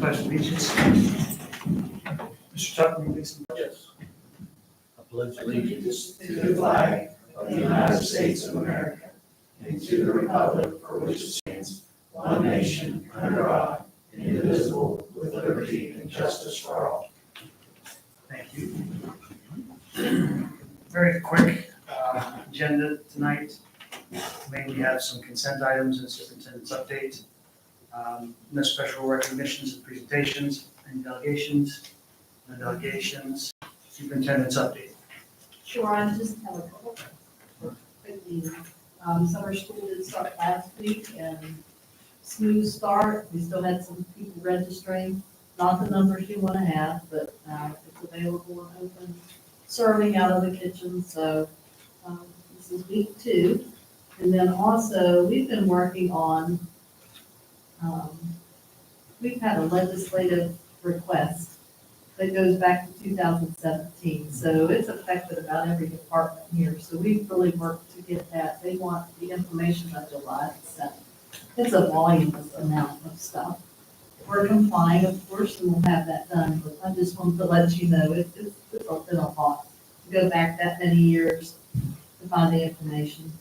pledge allegiance. Mr. Tuck, will you please? Yes. I pledge allegiance to the flag of the United States of America and to the republic for which it stands, one nation, under God, indivisible, with liberty and justice for all. Thank you. Very quick agenda tonight. Mainly have some consent items and superintendent's update. No special recognitions and presentations, and delegations, superintendent's update. Sure, I just have a couple quickly. Summer school did start last week and smooth start. We still had some people registering, not the numbers you want to have, but it's available and open, serving out of the kitchen. So this is week 2. And then also, we've been working on, we've had a legislative request that goes back to 2017. So it's affected about every department here. So we've really worked to get that. They want the information by July 7th. It's a voluminous amount of stuff. We're complying, of course, and we'll have that done. But I just wanted to let you know it's been a lot to go back that many years to find the information.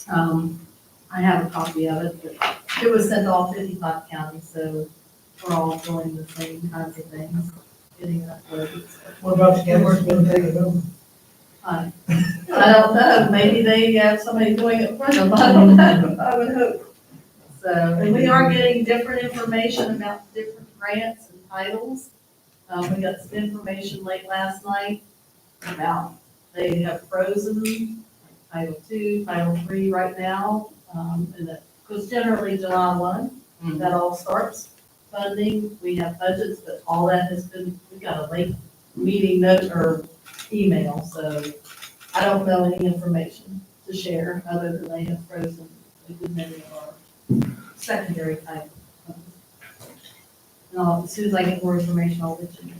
I have a copy of it, but it was sent to all 55 counties, so we're all doing the same kinds of things, getting it uploaded. What about the cameras going to take it home? I don't know, maybe they have somebody doing it for them, I don't know, I would hope. So, and we are getting different information about different grants and titles. We got some information late last night about they have frozen Title II, Title III right now, and that, because generally July 1, that all starts funding. We have budgets, but all that has been, we got a late meeting note or email, so I don't know any information to share other than they have frozen a good many of our secondary type funds. And as soon as I get more information, I'll let you know.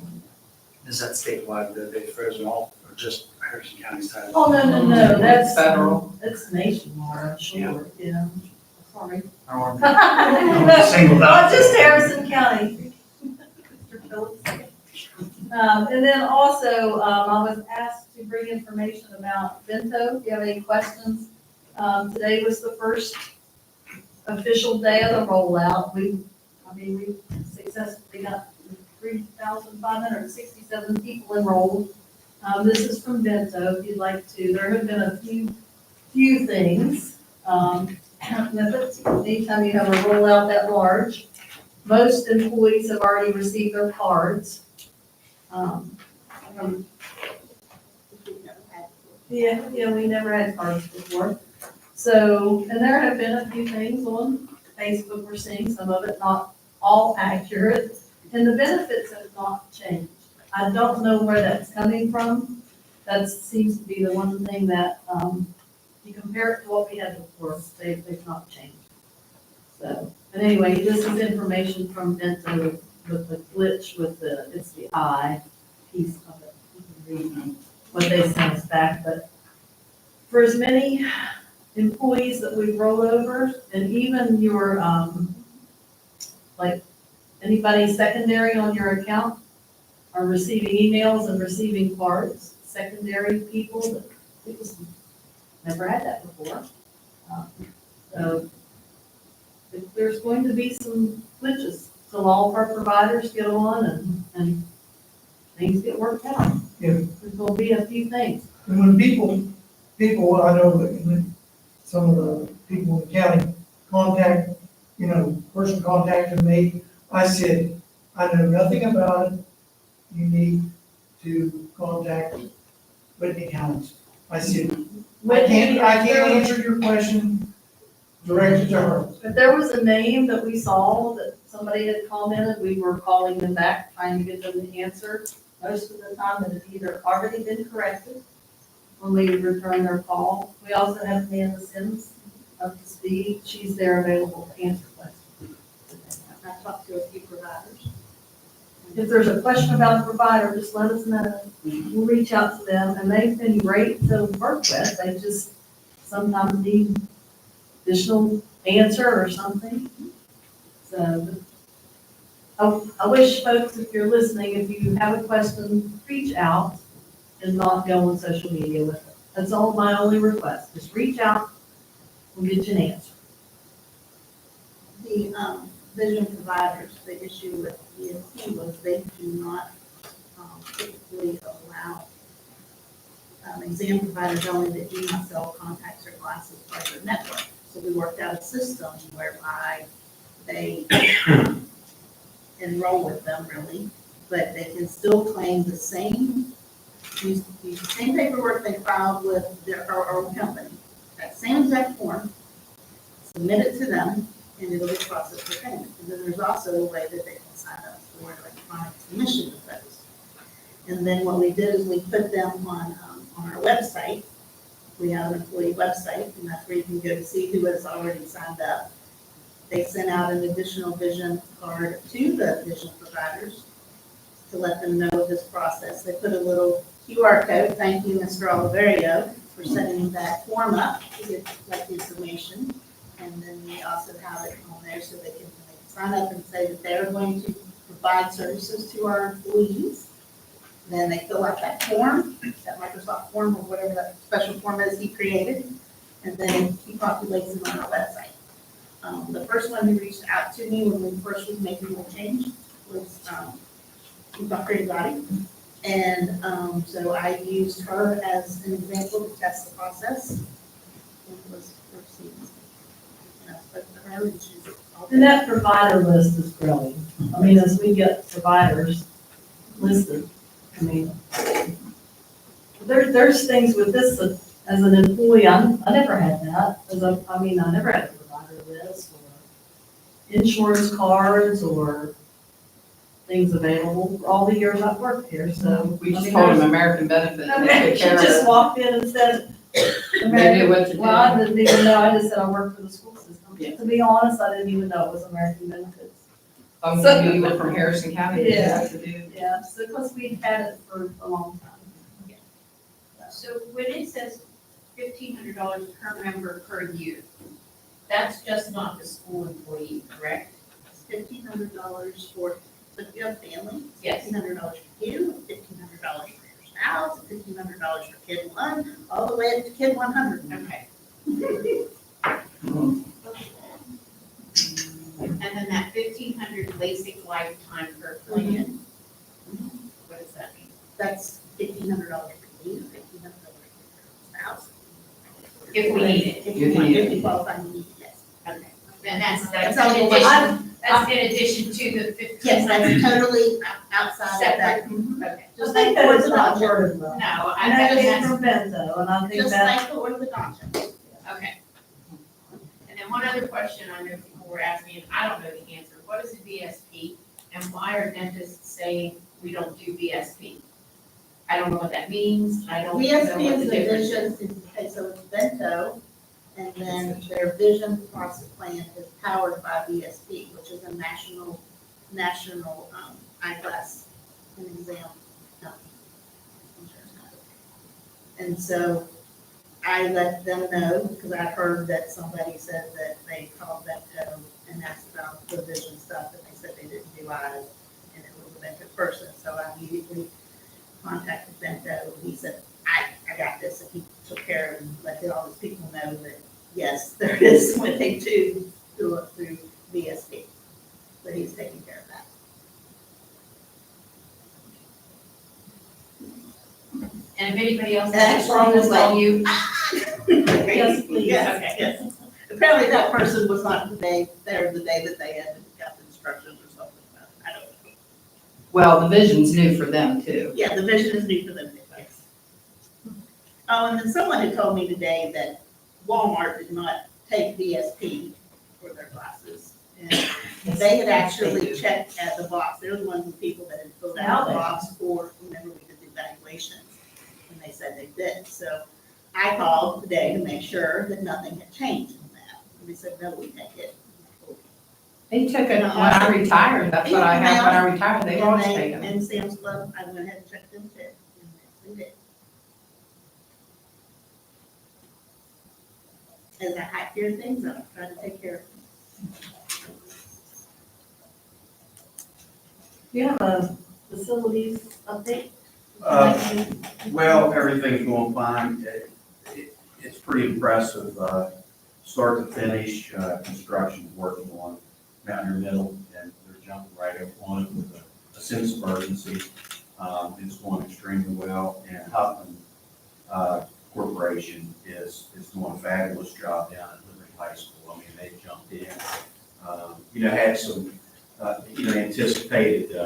Is that statewide that they've frozen all, or just Harrison County's title? Oh, no, that's Federal. It's nationwide, I'm sure, yeah. Sorry. I want to single Not out. just Harrison County. Mr. Phillips. And then also, I was asked to bring information about Bento. If you have any questions, today was the first official day of the rollout. We successfully got 3,567 people enrolled. This is from Bento, if you'd like to. There have been a few things. Anytime you have a rollout that large, most employees have already received their cards. We never had cards before. So, and there have been a few things on Facebook we're seeing, some of it not all accurate, and the benefits have not changed. I don't know where that's coming from. That seems to be the one thing that, you compare it to what we had before, they've not changed. So, but anyway, this is information from Bento with the glitch it's the I piece of it. You can read what they sent us back, but for as many employees that we roll over, and even your, like anybody secondary on your account are receiving emails and receiving cards, secondary people that we just never had that before. So there's going to be some glitches. So all of our providers get on and things get worked out. Yeah. There's going to be a few things. And when people, I know that when some of the people in the county person contacted me, I said, I know nothing about it. You need to contact Whitney County. I said, I can't answer your question directed to her. If there was a name that we saw that somebody had commented, we were calling them back, trying to get them to answer. Most of the time it had either already been corrected when we return their call. We also have Amanda Sims up to speed. She's there available to answer questions. I talked to a few providers. If there's a question about the provider, just let us know. We'll reach out to them, and they've been great to work with. They just sometimes need additional answer or something. So I wish folks, if you're listening, if you have a question, reach out and not go on social media with it. That's all my only request. Just reach out, we'll get you an answer. The vision providers, the issue with ESP was they do not typically allow exam providers only that do not sell contacts or glasses by their network. So we worked out a system whereby they enroll with them really, but they can still claim the same, use the same paperwork they filed with our own company, that same exact form, submit it to them, and it'll be processed for payment. And then there's also a way that they can sign up for electronic submission of those. And then what we did is we put them on our website. We have an employee website, and that's where you can go to see who has already signed up. They sent out an additional vision card to the vision providers to let them know of this process. They put a little QR code, thank you, Mr. Oliverio, for setting that form up to get that information. And then we also have it on there so they can sign up and say that they're going to provide services to our employees. Then they fill out that form, that Microsoft form or whatever that special form is he created, and then he populates it on our website. The first one who reached out to me when we first was making the change was Dr. Igati. And so I used her as an example to test the process. It was received. And I spoke to her and she's all And that provider list is growing. I mean, as we get providers listed, I mean, there's things with this that, as an employee, I never had that. I never had a provider list or insurance cards or things available for all the years I've worked here, so. We just told them American benefits, and they Okay, took she care of just it. walked in and said. They knew what to Well, I do. didn't even know, I just said I work for the school system. Yeah. To be honest, I didn't even know it was American benefits. Maybe you were from Harrison County, they Yeah. had to do. Yeah, so because we've had it for a long time. So when it says $1,500 per member per year, that's just not the school employee, correct? $1,500 for, if you have family, Yes. $1,500 for you, $1,500 for your spouse, $1,500 for kid one, all the way up to kid 100. Okay. And then that 1,500 basic lifetime per plan, what does that mean? That's $1,500 for you, $1,500 for your spouse. If we need it. If you want, if you qualify, you need it, yes. Okay. And that's That's in all the way. addition, that's in addition to the 1,500. Yes, that's totally outside of that. Separate. Okay. I Just think like that is not orthodontia. worded well. No, And that came that's, from Bento, and I think Just that, like the orthodontia. okay. And then one other question I know people were asking, and I don't know the answer. What is a VSP? And why are dentists saying we don't do VSP? I don't know what that means. I don't know VSP what is the the difference is. vision, okay, so it's Bento, and then their vision process plan is powered by VSP, which is a national eyeglass and exam company. Insurance company. And so I let them know, because I heard that somebody said that they called Bento and asked about the vision stuff, and they said they didn't do eyes, and it was a Bento person, so I immediately contacted Bento. He said, I got this, and he took care of it and let all his people know that, yes, there is when they do it through VSP, but he's taking care of that. And if anybody else That's has problems like you, yes, please. Yes, Okay. yes. Apparently that person was not there the day that they had got the instructions or something. I don't know. Well, the vision's new for them too. Yeah, the vision is new for them, yes. Oh, and then someone had told me today that Walmart did not take VSP for their glasses. And they had actually checked at the box. They were the ones, the people that had filled out the box for, whenever we did the evaluations. And they said they did. So I called today to make sure that nothing had changed in that. And they said, no, we take it. They took it when I retired, that's what I had when I retired, they always And take them. And Sam's Club, I went ahead and checked them too. And they did. As I hike your things up, try to take care of them. you have a facilities update? Well, everything's going fine. It's pretty impressive, start to finish, construction working on Mountaineer Middle, and they're jumping right up on it with a sense of urgency. It's going extremely well, and Huffman Corporation is doing a fabulous job down at Liberty High School. I mean, they jumped in, had some, anticipated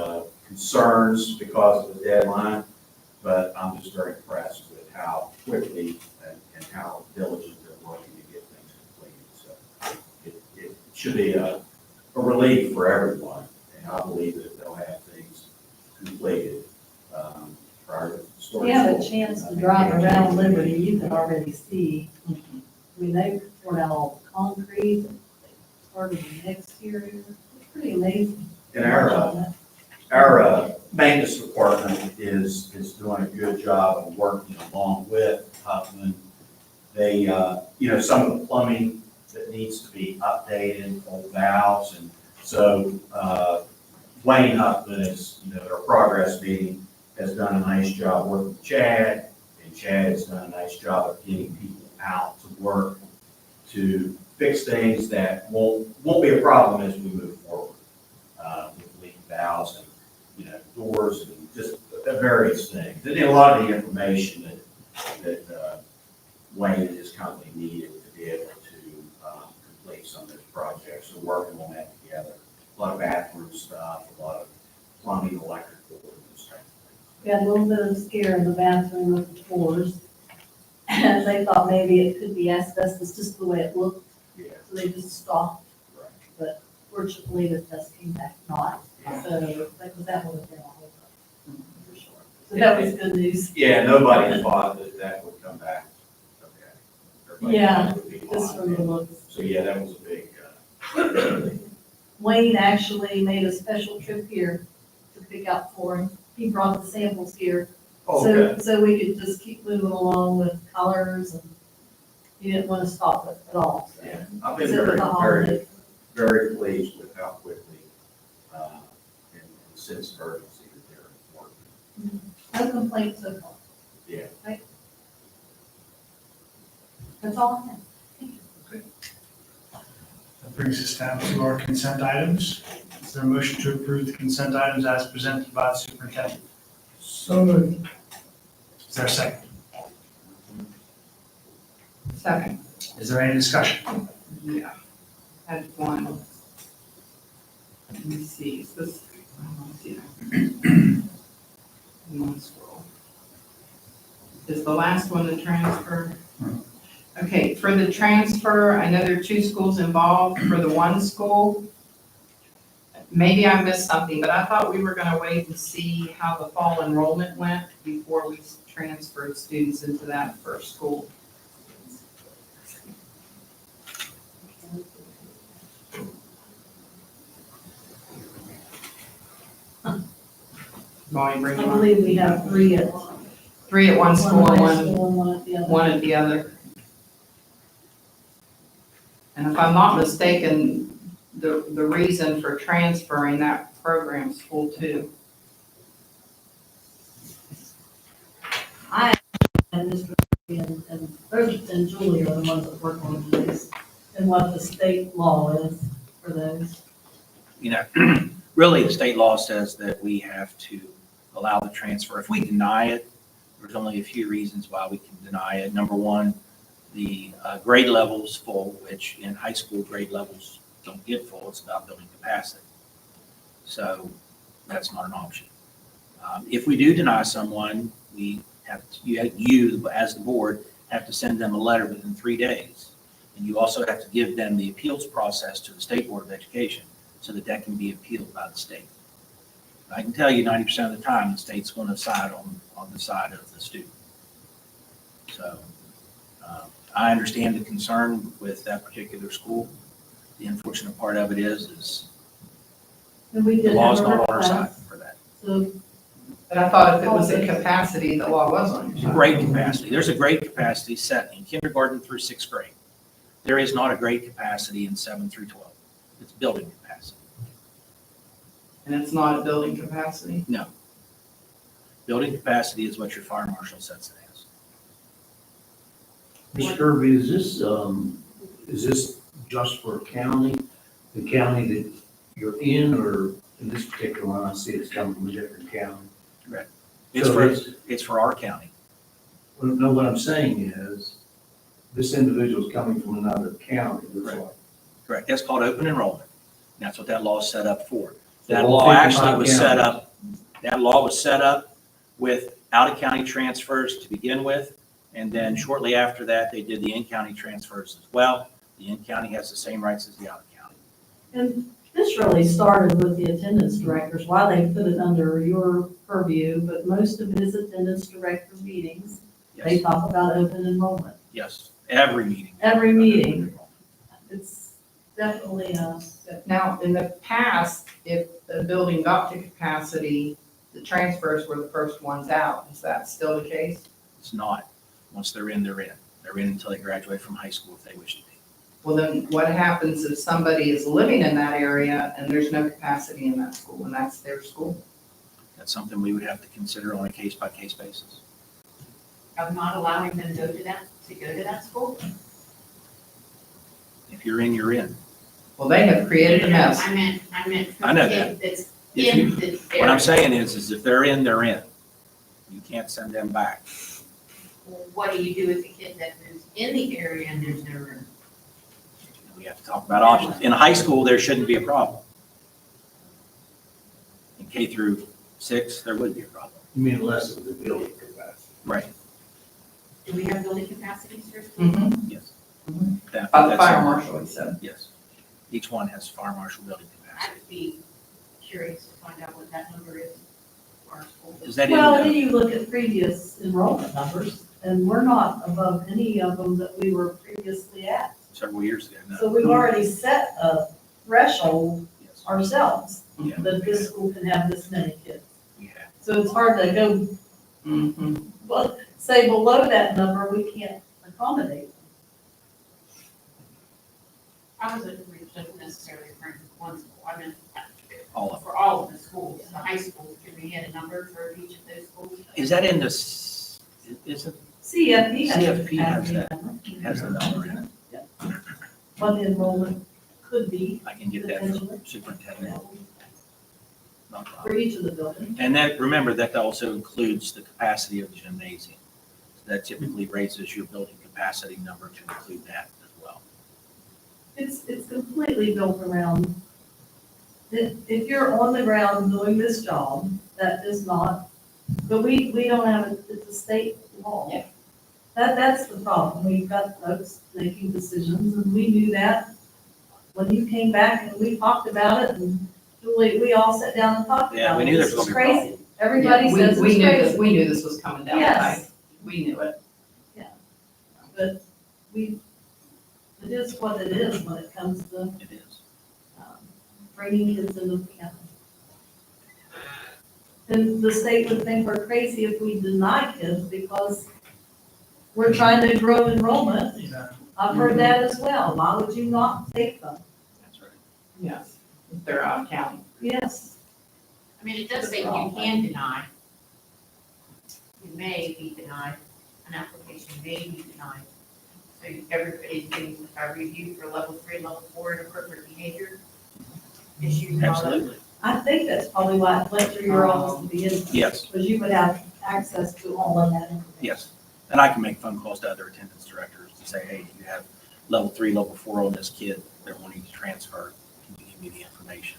concerns because of the deadline, but I'm just very impressed with how quickly and how diligent they're working to get things completed. So it should be a relief for everyone, and I believe that they'll have things completed prior to If starting. you have a chance to drive around Liberty, you can already see, I mean, they poured out all the concrete, they started the exterior, it's pretty amazing. And our maintenance department is doing a good job of working along with Huffman. They, some of the plumbing that needs to be updated, old valves, and so Wayne Huffman is, our progress meeting, has done a nice job working with Chad, and Chad has done a nice job of getting people out to work to fix things that won't be a problem as we move forward with leaking valves and, doors and just various things. And a lot of the information that Wayne and his company needed to be able to complete some of those projects. So working on that together. A lot of bathroom stuff, a lot of plumbing, electrical, and those types of things. We had a little bit of scare in the bathroom with the floors. And they thought maybe it could be asbestos, just the way it looked, Yeah, so they just stopped. right. But fortunately, the test came back not, so that would have been a whole lot, for sure. So that was good news. Yeah, nobody thought that would come back. Okay. Everybody Yeah, thought it would be Just fine. from the looks. So, yeah, that was a big, Wayne actually made a special trip here to pick out flooring. He brought the samples here. okay. So we could just keep moving along with colors, and he didn't want to stop it at all. So. Yeah, I've been Is it with very, the very, holiday? very pleased with how quickly, and the sense of urgency that they're working. No complaints so far. Yeah. Right? That's all I have. That brings us down to our consent items. Is there a motion to approve the consent items as presented by the superintendent? So moved. Is there a second? Second, Is there any discussion? yeah. Had one. Let me see, is this, let's see. One scroll. Is the last one the transfer? Okay, for the transfer, I know there are two schools involved. For the one school, maybe I missed something, but I thought we were gonna wait and see how the fall enrollment went before we transferred students into that first school. Want me to bring I you on? believe we have three at Three at one school and high one, school and one at the other. one at the other. And if I'm not mistaken, the reason for transferring that program school too. And Mr. and Julie are the ones that work on these, and what the state law is for those. Really, the state law says that we have to allow the transfer. If we deny it, there's only a few reasons why we can deny it. Number one, the grade level is full, which in high school, grade levels don't get full. It's about building capacity. So that's not an option. If we do deny someone, we have to, you, as the board, have to send them a letter within 3 days. And you also have to give them the appeals process to the State Board of Education so that that can be appealed by the state. I can tell you 90% of the time, the state's going to side on the side of the student. So I understand the concern with that particular school. The unfortunate part of it is And we the did law's have a not on our side request, for that. so But I thought if it was a capacity, the law was on your side. Grade capacity. There's a grade capacity set in kindergarten through 6th grade. There is not a grade capacity in 7 through 12. It's building capacity. And it's not a building capacity? Building capacity is what your fire marshal sets it as. Mr. Kirby, is this just for county, the county that you're in, or in this particular one, I see it's coming from a different county? It's So for, it's- it's for our county. Well, no, what I'm saying is, this individual's coming from another county, looks Correct. like. Correct. That's called open enrollment. That's what that law is set up for. So That all law actually 55 was set counties. up, that law was set up with out-of-county transfers to begin with. And then shortly after that, they did the in-county transfers as well. The in-county has the same rights as the out-of-county. And this really started with the attendance directors, why they put it under your purview, but most of it is attendance director meetings. They Yes, talk about open enrollment. yes, every meeting. Every meeting. It's definitely Now, in the past, if the building got to capacity, the transfers were the first ones out. Is that still the case? It's not. Once they're in, they're in. They're in until they graduate from high school if they wish to be. Well, then what happens if somebody is living in that area and there's no capacity in that school and that's their school? That's something we would have to consider on a case-by-case basis. Of not allowing them to go to that school? If you're in, you're in. Well, they have created a mess. I meant for I know the kid that's If you- in the What I'm area. saying is if they're in, they're in. You can't send them back. What do you do with the kid that moves in the area and there's no room? We have to talk about options. In high school, there shouldn't be a problem. In K through 6, there would be a problem. You mean less of the building capacity? Right, Do we have building capacities for schools? Mhm. yes. Mhm. That- By the that's- fire marshal, he said. Yes. Each one has fire marshal building I capacity. would be curious to find out what that number is for our school. Is that well, in then the, you look at previous enrollment numbers, and we're not above any of them that we were previously at. several years ago? No. So we've already set a threshold Yes, ourselves, Yeah. that this school can have this many kids. we have. So it's hard to go, Mhm. well, say below that number, we can't accommodate. I wasn't necessarily referring to one school, I meant All of them. for all of the schools, the high schools, can we get a number for each of those schools? Is that in the, is it, CFP has. a CFP has capacity that. number, has the number in it? What the enrollment could be I can get that from superintendent. No problem. for each of the buildings. And that, remember, that also includes the capacity of the gymnasium. That typically raises your building capacity number to include that as well. It's completely built around, if you're on the ground doing this job, that is not, but we don't have, it's a state law. Yeah. That's the problem. We've got folks making decisions, and we knew that when you came back and we talked about it, and we all sat down and talked about it. Yeah, we knew there was This is gonna be a crazy. Everybody Yeah, says we it's knew this. crazy, We knew this was coming down the Yes. pipe. We knew it. but it is what it is when it comes to It is. bringing kids into the county. And the state would think we're crazy if we deny kids because we're trying to grow enrollment. I've heard that as well. Why would you not take them? That's right. Yes. If they're out of county. Yes. I mean, it does say you can deny. You may be denied, an application may be denied. So everybody's getting a review for level 3, level 4 inappropriate behavior issues. and all that. Absolutely. I think that's probably why it went through your office to begin with. Yes, Because you would have access to all of that information. yes. And I can make phone calls to other attendance directors to say, hey, you have level 3, level 4 on this kid. They're wanting to transfer. Can you give me the information?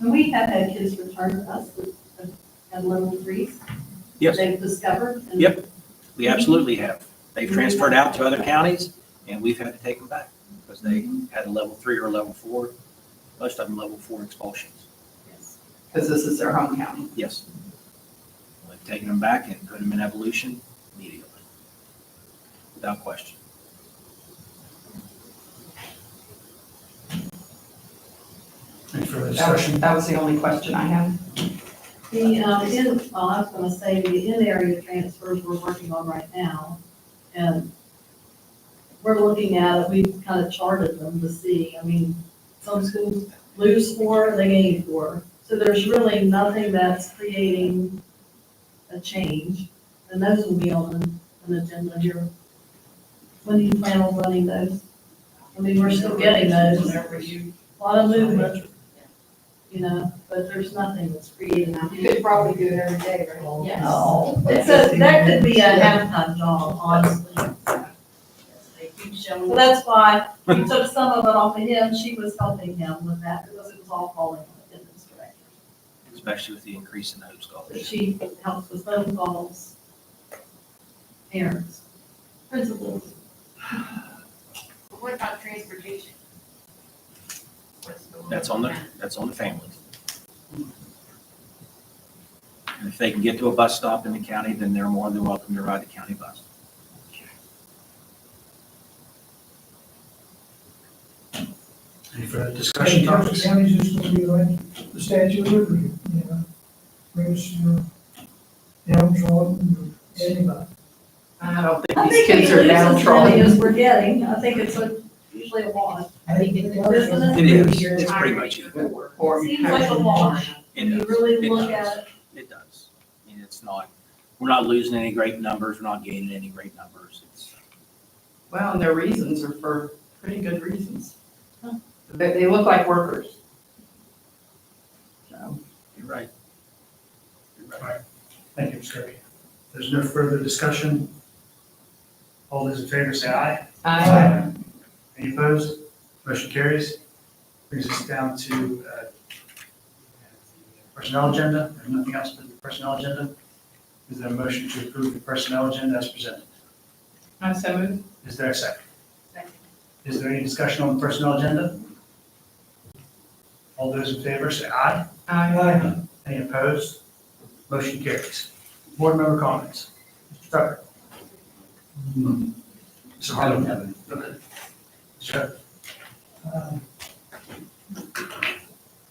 And we have had kids return to us with at level 3s. Yes. They've discovered. and- Yep. We absolutely have. They've transferred out to other counties, and we've had to take them back because they had a level 3 or a level 4, most of them level 4 expulsions. Yes. Because this is their home county. Yes. We've taken them back and put them in evolution immediately, without question. Any further discussion? That was the only question I had. The, I was gonna say, the in-area transfers we're working on right now, and we're looking at it, we've kind of charted them to see, I mean, some schools lose 4, they gain 4. So there's really nothing that's creating a change, and those will be on an agenda here. When do you plan on running those? I mean, we're still getting those, Whenever you, a lot of movement, you know, but there's nothing that's creating. You could probably do it every day, right? Yes. No. It's a, that could be a half-time job, honestly. They keep showing. So that's why we took some of it off of him, she was helping him with that, because it was all falling on the attendance director. Especially with the increase in the Hope So Scholars. she helps with phone calls, parents, principals. What about transportation? What's going That's on on the, with that? that's on the families. And if they can get to a bus stop in the county, then they're more than welcome to ride the county bus. Any further discussion topics? County's just gonna be like the Statue of Liberty, you know, brings your downtrodden, or anybody. I don't I think these think we kids are lose as many downtrodden. as we're getting, I think it's usually a wash. I think it's Isn't It is, it's pretty much equal. Or Seems like a wash, It when you does. really It look does. at it. It does. I mean, it's not, we're not losing any great numbers, we're not gaining any great numbers. It's, Well, and their reasons are for pretty good reasons. They look like workers. So, you're right. You're right. Thank you, Ms. Kirby. If there's no further discussion, all those in favor say aye. Any opposed? Motion carries. Brings us down to personnel agenda. There's nothing else but the personnel agenda. Is there a motion to approve the personnel agenda as presented? I so moved. Is there a second? Second. Is there any discussion on the personnel agenda? All those in favor say aye. Aye. Any opposed? Motion carries. Board member comments. Mr. Tucker. Mr. Harlan. Okay. Sure.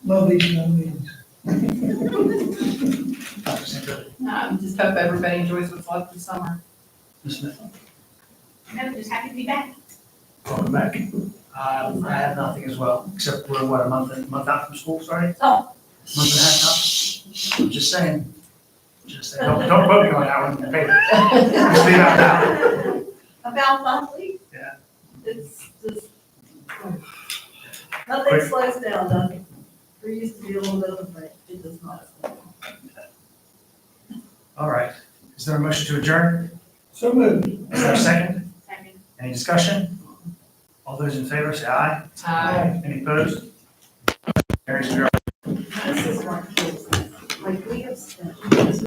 Love these young meetings. Dr. Sanford. I just hope everybody enjoys what's left of summer. Ms. Smith. I'm just happy to be back. Welcome back. I have nothing as well, except we're what, a month out from school starting? Oh. Month and a half out? I'm just saying. Just saying. Don't quote me on that one in the paper. Just leave it out. About monthly? Yeah. It's just, nothing slows down, nothing. There used to be a little bit of a break, it does not. All right. Is there a motion to adjourn? So moved. Is there a second? Second. Any discussion? All those in favor say aye. Any opposed? Carries. This is like, we have spent